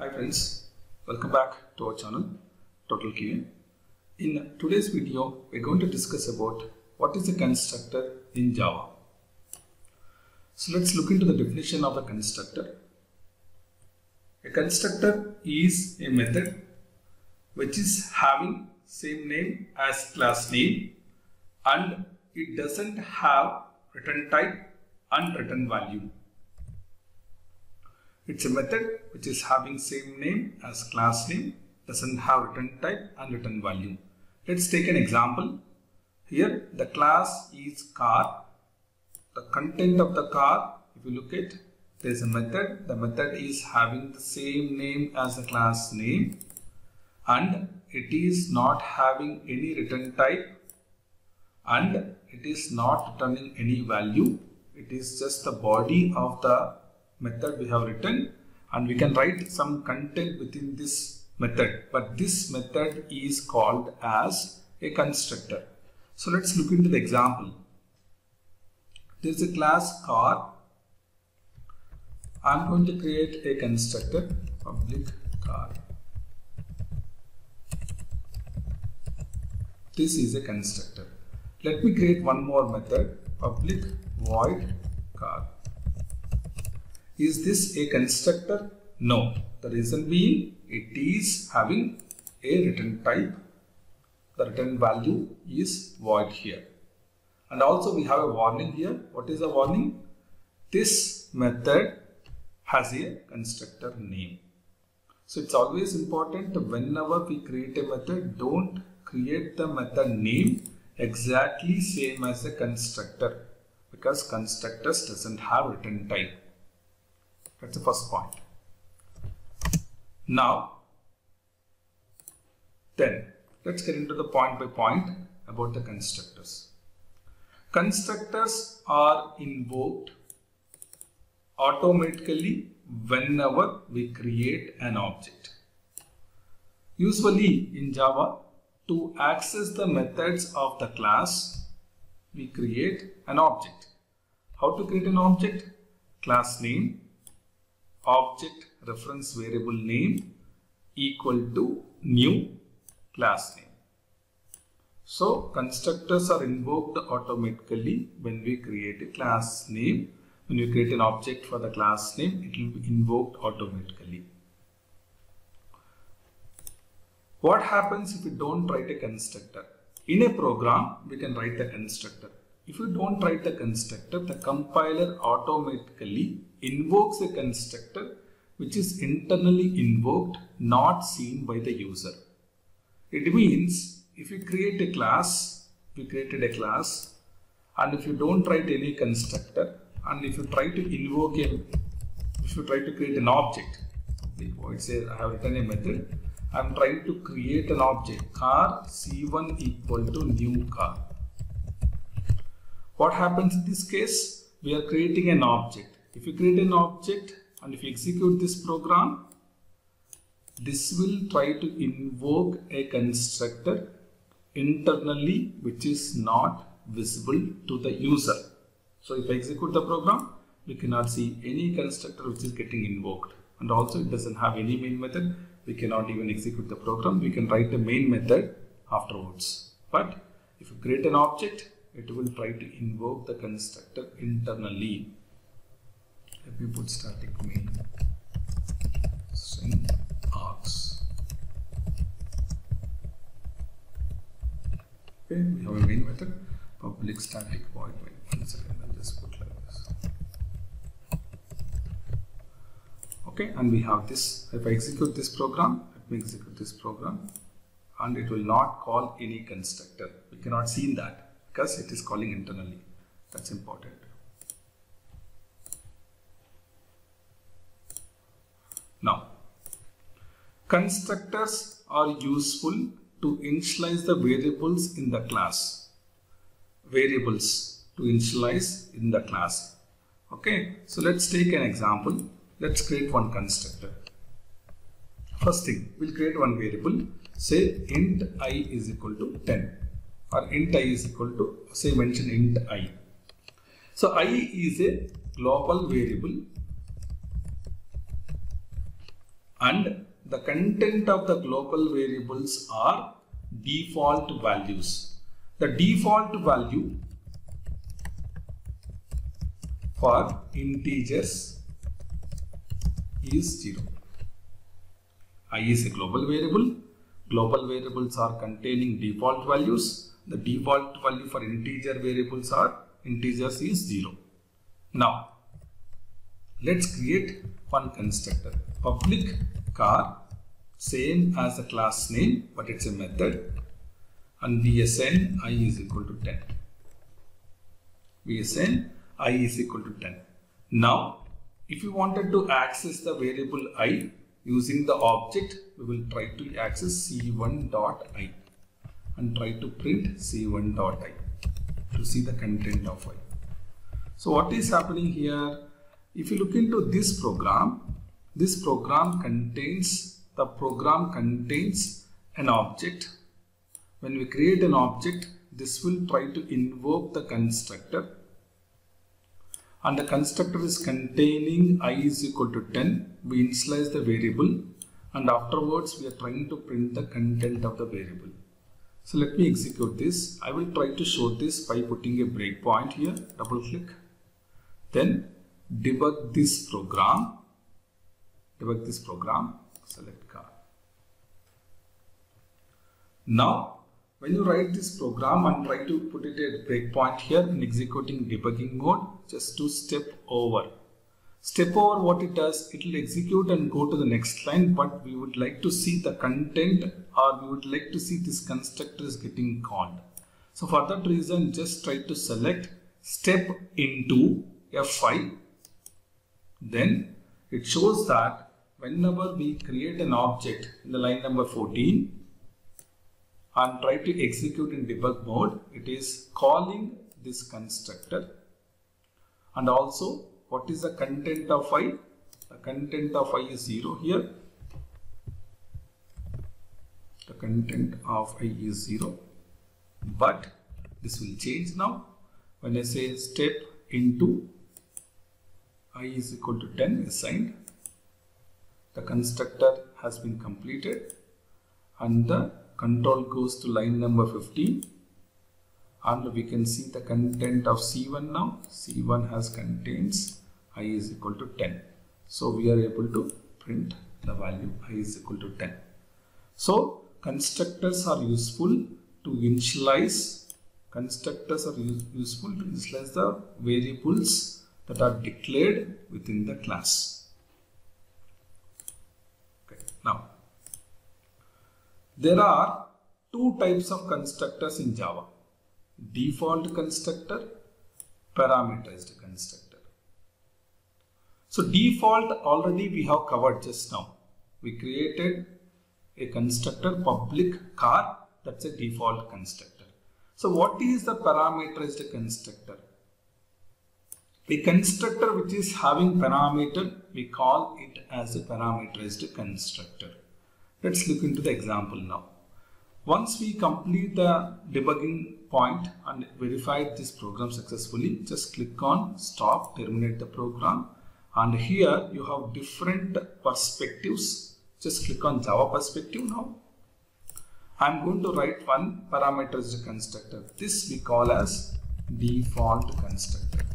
Hi friends, welcome back to our channel Total QA. In today's video, we're going to discuss about what is a constructor in Java. So let's look into the definition of a constructor. A constructor is a method which is having same name as class name and it doesn't have return type and return value. It's a method which is having same name as class name, doesn't have return type and return value. Let's take an example. Here the class is car. The content of the car, if you look at, there is a method. The method is having the same name as the class name and it is not having any return type and it is not returning any value. It is just the body of the method we have written, and we can write some content within this method, but this method is called as a constructor. So let's look into the example. There is a class car. I'm going to create a constructor, public car. This is a constructor. Let me create one more method, public void car. Is this a constructor? No. The reason being it is having a return type. The return value is void here. And also we have a warning here. What is the warning? This method has a constructor name. So it's always important whenever we create a method, don't create the method name exactly same as a constructor, because constructors doesn't have return type. That's the first point. Now, then let's get into the point by point about the constructors. Constructors are invoked automatically whenever we create an object. Usually in Java, to access the methods of the class, we create an object. How to create an object? Class name, object reference variable name equal to new class name. So constructors are invoked automatically when we create a class name. When we create an object for the class name, it will be invoked automatically. What happens if we don't write a constructor? In a program, we can write the constructor. If you don't write the constructor, the compiler automatically invokes a constructor which is internally invoked, not seen by the user. It means if you create a class, we created a class, and if you don't write any constructor, and if you try to invoke if you try to create an object, it says I have written a method, I am trying to create an object, car C1 equal to new car. What happens in this case? We are creating an object. If you create an object and if you execute this program, this will try to invoke a constructor internally which is not visible to the user. So if I execute the program, we cannot see any constructor which is getting invoked, and also it doesn't have any main method. We cannot even execute the program. We can write a main method afterwards. But if you create an object, it will try to invoke the constructor internally. Let me put static main string args. Okay, we have a main method, public static void main. 1 second, I'll just put like this. Okay, and we have this. If I execute this program, let me execute this program, and it will not call any constructor. We cannot see that because it is calling internally. That's important. Now, constructors are useful to initialize the variables in the class. Variables to initialize in the class. Okay, so let's take an example. Let's create one constructor. First thing, we'll create one variable. Say int I is equal to 10, or int I is equal to, say mention int I. So I is a global variable and the content of the global variables are default values. The default value for integers is 0. I is a global variable. Global variables are containing default values. The default value for integers is 0. Now, let's create one constructor. Public car, same as the class name, but it's a method. And we assign I is equal to 10. We assign I is equal to 10. Now, if you wanted to access the variable I using the object, we will try to access c1.i and try to print c1.i to see the content of I. So what is happening here? If you look into this program contains an object. When we create an object, this will try to invoke the constructor, and the constructor is containing I is equal to 10. We initialize the variable, and afterwards we are trying to print the content of the variable. So let me execute this. I will try to show this by putting a breakpoint here. Double click, then debug this program. Select car. Now, when you write this program and try to put it at breakpoint here in executing debugging mode, just to step over what it does, it will execute and go to the next line, but we would like to see the content, or we would like to see this constructor is getting called. So for that reason, just try to select step into F5. Then it shows that whenever we create an object in the line number 14 and try to execute in debug mode, it is calling this constructor. And also, what is the content of I? The content of I is 0 here. The content of I is 0. But this will change now. When I say step into I is equal to 10 assigned, the constructor has been completed and the control goes to line number 15, and we can see the content of C1 now. C1 contains I is equal to 10. So we are able to print the value I is equal to 10. So constructors are useful to initialize. The variables that are declared within the class. Okay. Now, there are two types of constructors in Java: default constructor, parameterized constructor. So default already we have covered just now. We created a constructor public car, that's a default constructor. So what is the parameterized constructor? A constructor which is having parameter, we call it as a parameterized constructor. Let's look into the example now. Once we complete the debugging point and verify this program successfully, just click on stop, terminate the program, and here you have different perspectives. Just click on Java perspective now. I'm going to write one parameterized constructor. This we call as default constructor.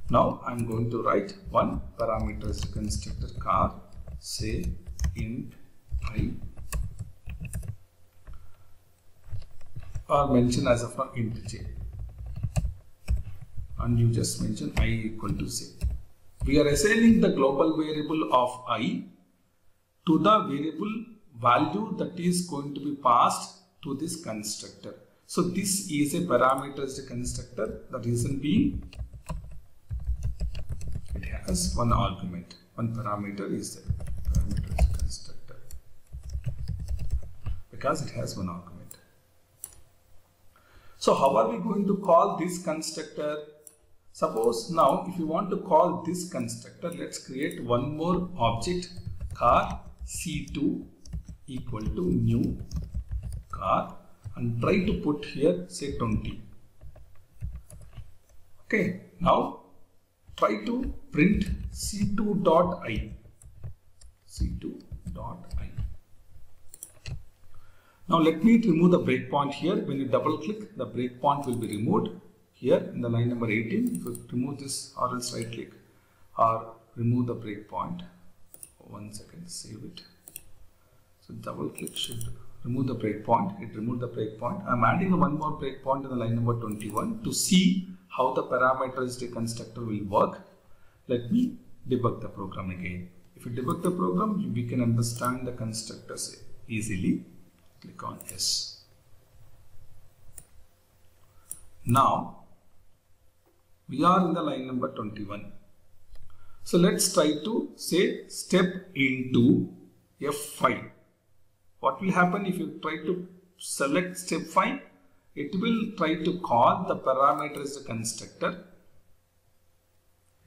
Now I'm going to write one parameterized constructor car, say int I, or mention as of now int j, and you just mention I equal to say. We are assigning the global variable of I to the variable value that is going to be passed to this constructor. So this is a parameterized constructor. The reason being, it has one argument, one parameter is the parameterized constructor, because it has one argument. So how are we going to call this constructor? Suppose now if you want to call this constructor, let's create one more object, car C2 equal to new car, and try to put here say 20. Okay, now try to print c2.i. c2.i. Now let me remove the breakpoint here. When you double click, the breakpoint will be removed here in the line number 18. If you remove this or else right click or remove the breakpoint. 1 second, save it. So double click should remove the breakpoint. It removed the breakpoint. I am adding one more breakpoint in the line number 21 to see how the parameterized constructor will work. Let me debug the program again. If you debug the program, we can understand the constructors easily. Click on yes. Now we are in the line number 21. So let's try to say step into F5. What will happen if you try to select step 5? It will try to call the parameterized constructor.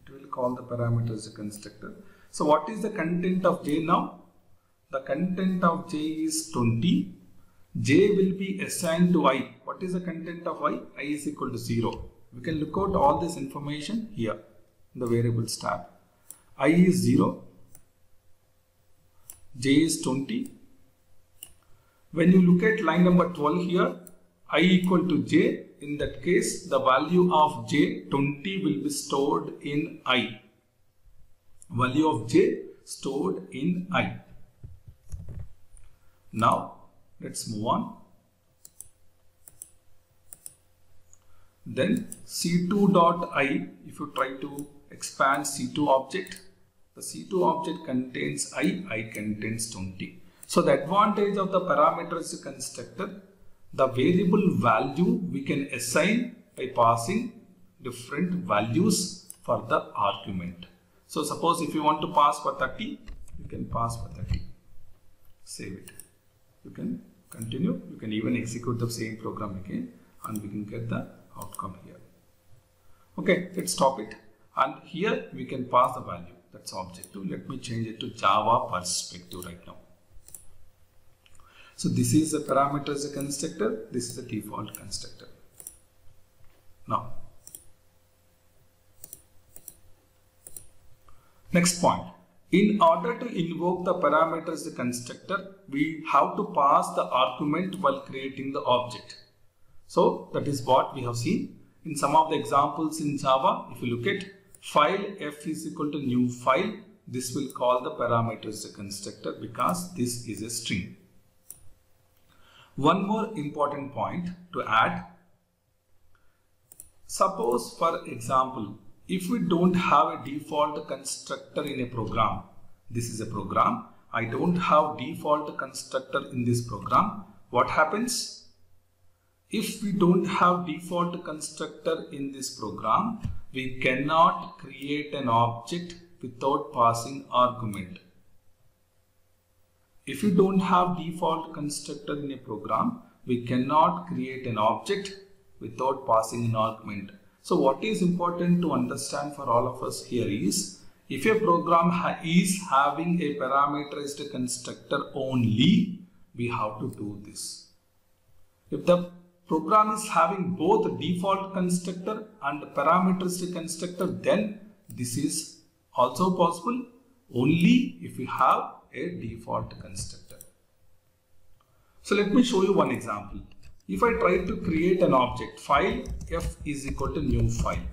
It will call the parameterized constructor. So what is the content of J now? The content of J is 20. J will be assigned to I. What is the content of I? I is equal to 0. We can look out all this information here in the variables tab. I is 0. J is 20. When you look at line number 12 here, I equal to J. In that case, the value of J 20 will be stored in I. Value of J stored in I. Now let's move on. Then c2.i, if you try to expand c2 object, the c2 object contains I contains 20. So the advantage of the parameterized constructor, the variable value we can assign by passing different values for the argument. So suppose if you want to pass for 30, you can pass for 30. Save it. You can continue. You can even execute the same program again and we can get the outcome here. Okay, let's stop it. And here we can pass the value. That's objective. Let me change it to Java perspective right now. So this is the parameterized constructor. This is the default constructor. Now, next point. In order to invoke the parameterized constructor, we have to pass the argument while creating the object. So that is what we have seen in some of the examples in Java. If you look at file f is equal to new file, this will call the parameterized constructor because this is a string. One more important point to add. Suppose for example, if we don't have a default constructor in a program, this is a program, I don't have default constructor in this program, what happens? If we don't have default constructor in this program, we cannot create an object without passing argument. If you don't have default constructor in a program, we cannot create an object without passing an argument. So what is important to understand for all of us here is, if a program is having a parameterized constructor only, we have to do this. If the program is having both default constructor and parameterized constructor, then this is also possible only if we have a default constructor. So let me show you one example. If I try to create an object, file f is equal to new file.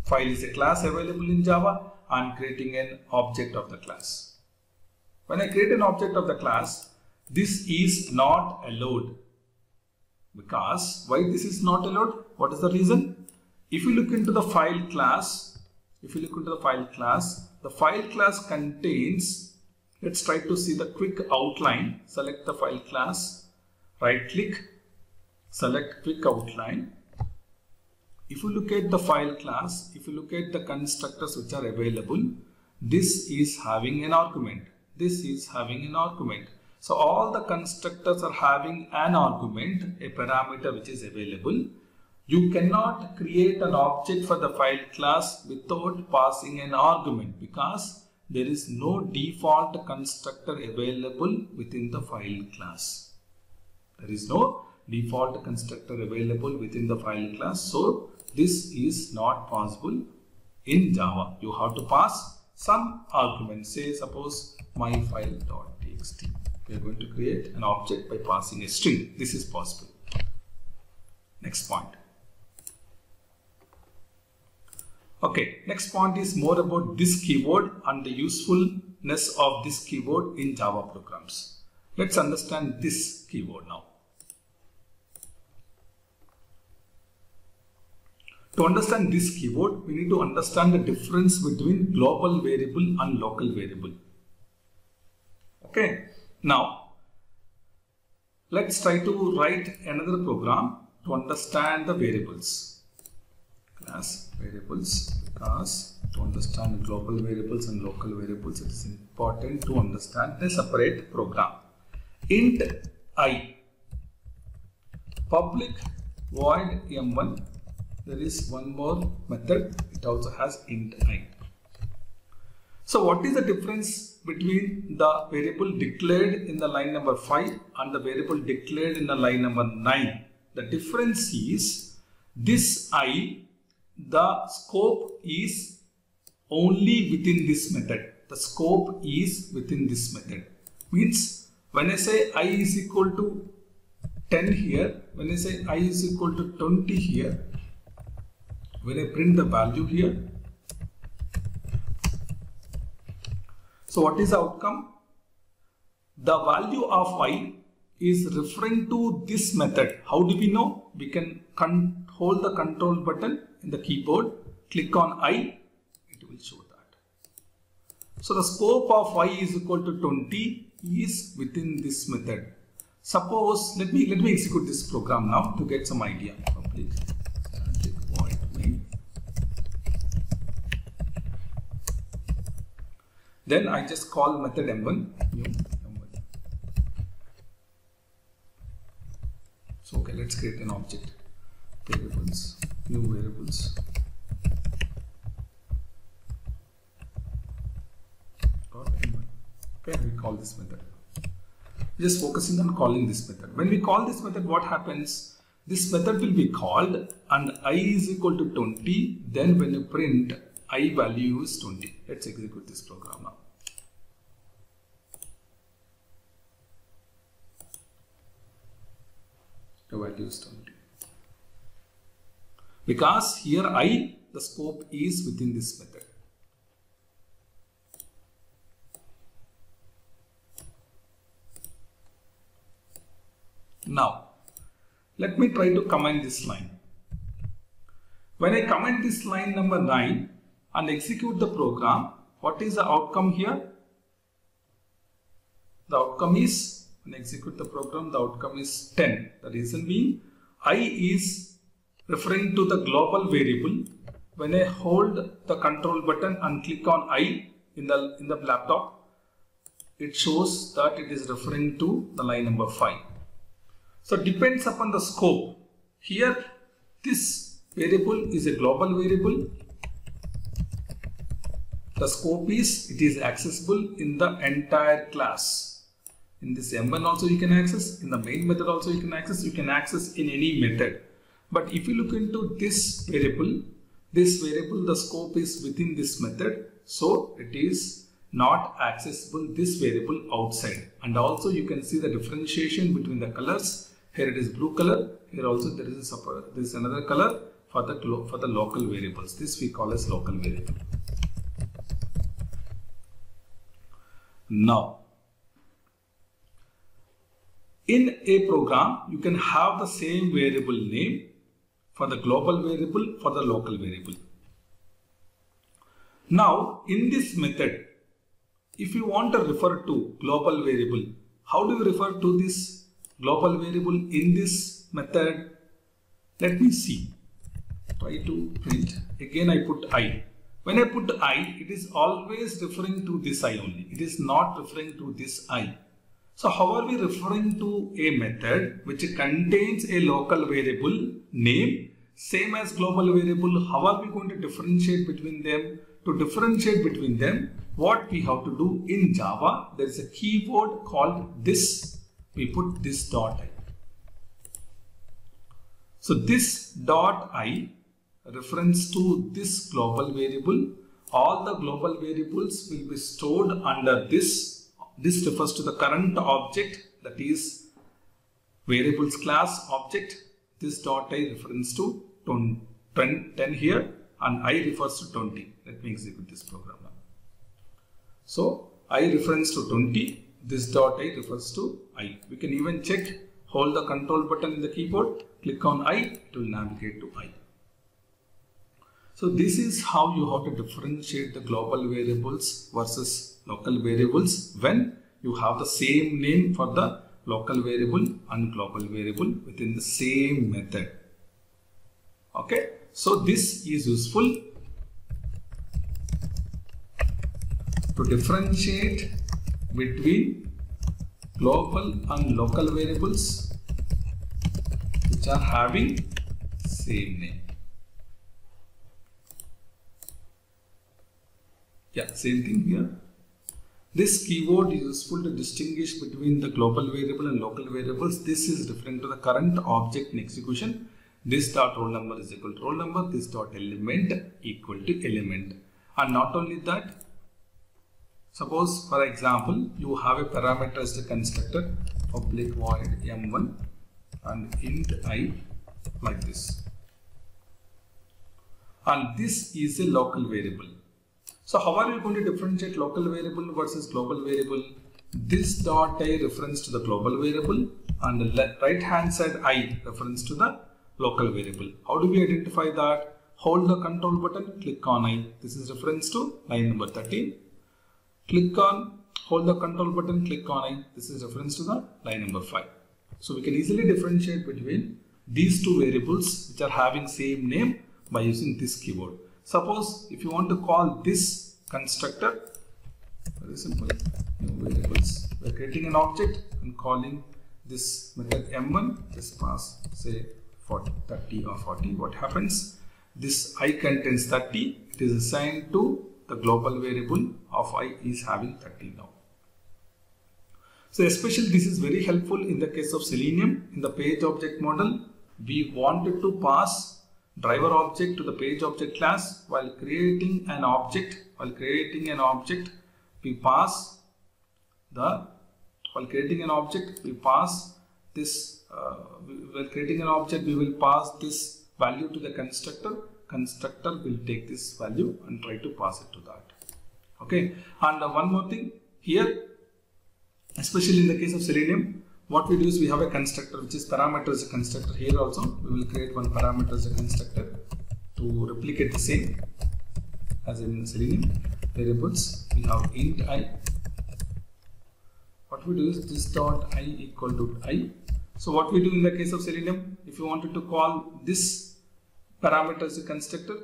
File is a class available in Java. I am creating an object of the class. When I create an object of the class, this is not allowed. Because why this is not allowed? What is the reason? If you look into the file class, the file class contains, let's try to see the quick outline. Select the file class, right click, select quick outline. If you look at the file class, if you look at the constructors which are available, this is having an argument. This is having an argument. So all the constructors are having an argument, a parameter which is available. You cannot create an object for the file class without passing an argument because there is no default constructor available within the file class. There is no default constructor available within the file class. So this is not possible In Java, you have to pass some argument. Say suppose myfile.txt. We are going to create an object by passing a string. This is possible. Next point. Okay, next point is more about this keyword and the usefulness of this keyword in Java programs. Let's understand this keyword now. To understand this keyword, we need to understand the difference between global variable and local variable. Okay, now let's try to write another program to understand the variables. Class variables, because to understand global variables and local variables, it is important to understand a separate program. Int I, public void m1. There is one more method, it also has int I. So what is the difference between the variable declared in the line number 5 and the variable declared in the line number 9? The difference is this I, the scope is only within this method. The scope is within this method. Means when I say I is equal to 10 here, when I say I is equal to 20 here, when I print the value here, so what is the outcome? The value of I is referring to this method. How do we know? We can hold the control button in the keyboard, click on I, it will show that. So the scope of I is equal to 20 is within this method. Suppose, let me execute this program now to get some idea. Public static void main. Then I just call method m1, new m1. So okay, let's create an object. Variables, new variables. Okay, we call this method. Just focusing on calling this method. When we call this method, what happens? This method will be called and I is equal to 20. Then when you print I value is 20. Let's execute this program now. The value is 20. Because here I, the scope is within this method. Now, let me try to comment this line. When I comment this line number 9 and execute the program, what is the outcome here? The outcome is, when I execute the program, the outcome is 10. The reason being, I is referring to the global variable. When I hold the control button and click on I in the laptop, it shows that it is referring to the line number 5. So depends upon the scope. Here this variable is a global variable. The scope is, it is accessible in the entire class. In this m1 also you can access, in the main method also you can access in any method. But if you look into this variable, the scope is within this method, so it is not accessible this variable outside. And also you can see the differentiation between the colors. Here it is blue color. Here also there is another color for the local variables. This we call as local variable. Now, in a program, you can have the same variable name for the global variable, for the local variable. Now, in this method, if you want to refer to global variable, how do you refer to this global variable in this method? Let me see. Try to print. Again, I put I. When I put I, it is always referring to this I only. It is not referring to this I. So how are we referring to a method which contains a local variable name, same as global variable? How are we going to differentiate between them? To differentiate between them, what we have to do in Java, there is a keyword called this. We put this dot I. So this dot I reference to this global variable. All the global variables will be stored under this. This refers to the current object, that is variables class object. This dot I reference to 10 here, and I refers to 20. Let me execute this program now. So I reference to 20. This dot I refers to I. We can even check. Hold the control button in the keyboard. Click on I. It will navigate to I. So this is how you have to differentiate the global variables versus local variables when you have the same name for the local variable and global variable within the same method. Okay, so this is useful to differentiate between global and local variables which are having same name. Yeah, same thing here. This keyword is useful to distinguish between the global variable and local variables. This is referring to the current object in execution. This dot roll number is equal to roll number. This dot element equal to element. And not only that, suppose for example, you have a parameter as the constructor, public void m1 and int I like this. And this is a local variable. So how are you going to differentiate local variable versus global variable? This dot I reference to the global variable and the right hand side I reference to the local variable. How do we identify that? Hold the control button, click on I. This is reference to line number 13. Hold the control button, click on I. This is reference to the line number 5. So we can easily differentiate between these two variables which are having same name by using this keyword. Suppose if you want to call this constructor, very simple, new variables. We are creating an object and calling this method m1, just pass say 30 or 40. What happens? This I contains 30. It is assigned to the global variable of I is having 30 now. So especially this is very helpful in the case of Selenium. In the page object model, we wanted to pass driver object to the page object class. While creating an object, we pass this. While creating an object, we will pass this value to the constructor. Constructor will take this value and try to pass it to that. Okay. And one more thing here, especially in the case of Selenium, what we do is we have a constructor which is parameter as a constructor. Here also we will create one parameter as a constructor to replicate the same as in Selenium variables. We have int I. What we do is this dot I equal to I. So what we do in the case of Selenium, if you wanted to call this parameter as a constructor,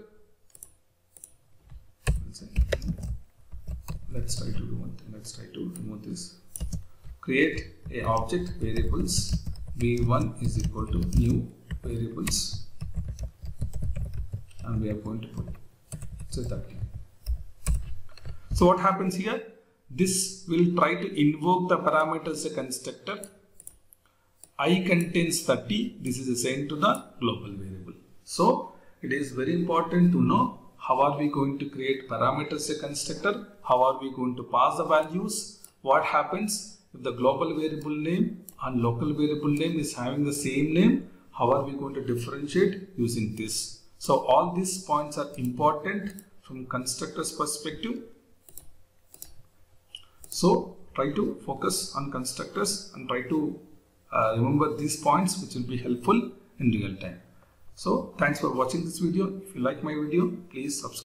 let's try to do one thing. Let's try to remove this. Create a object variables v1 is equal to new variables, and we are going to put say 30. So what happens here? This will try to invoke the parameter as a constructor. I contains 30. This is assigned to the global variable. So it is very important to know how are we going to create parameters as a constructor, how are we going to pass the values, what happens if the global variable name and local variable name is having the same name, how are we going to differentiate using this. So all these points are important from constructor's perspective. So try to focus on constructors and try to remember these points, which will be helpful in real time. So thanks for watching this video. If you like my video, please subscribe.